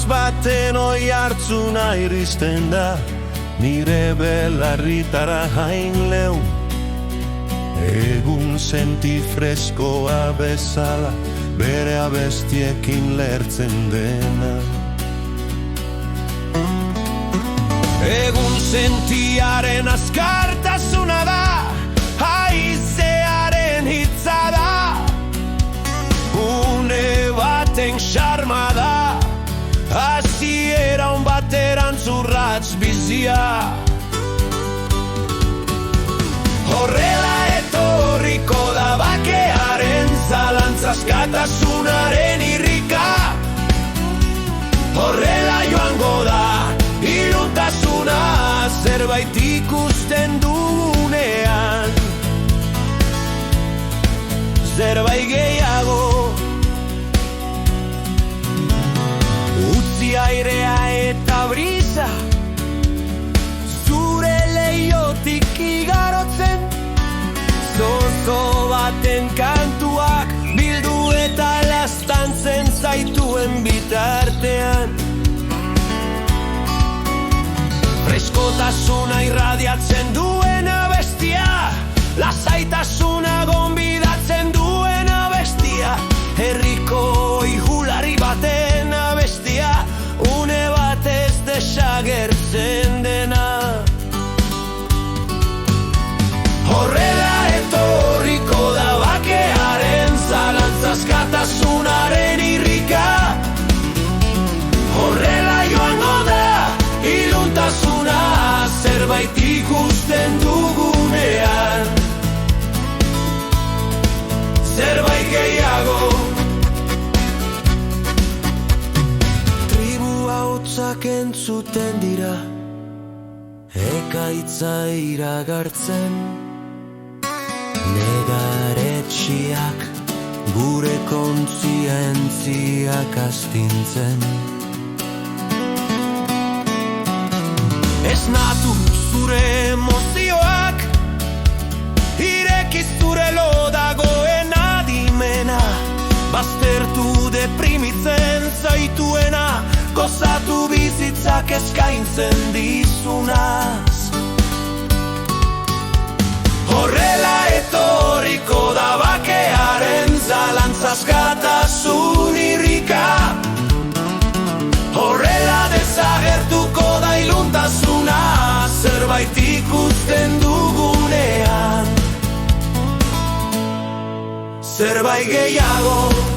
Bihotz baten oi hartzuna iristen da, nire belarritara hain leun. Egun senti freskoa bezala, bere abestiekin lertzen dena. Egun sentiaren azkartasuna da, haizearen hitza da. Une baten xarma da, hasiera on bateran zurratz bizia. Horrela etorriko da bakearen zalantza, askatasunaren irrika. Horrela joango da iluntasuna, zerbait ikusten dugunean. Zerbait gehiago, utzi airea eta brisa, zure leiotik igarotzen. Zozo baten kantuak bildu eta laztantzen zaituen bitartean. Freskotasuna irradiatzen duen abestia, lasaitasuna gonbidatzen duen abestia. Herriko ihulari baten abestia, une batez desagertzen dena. Horrela etorriko da bakearen zalantza, askatasunaren irrika. Horrela joango da iluntasuna, zerbait ikusten dugunean. Zerbait gehiago. Tribu hautsak entzuten dira, ekaitza iragartzen. Negaretxiak gure kontzientziak astintzen. Esnatu zure emozioak, ireki zure lo dagoen adimena. Baztertu deprimitzen zaituena, gozatu bizitzak eskaintzen dizunaz. Horrela etorriko da bakearen zalantza, askatasun irrika. Horrela desagertuko da iluntasuna, zerbait ikusten dugunean. Zerbait gehiago.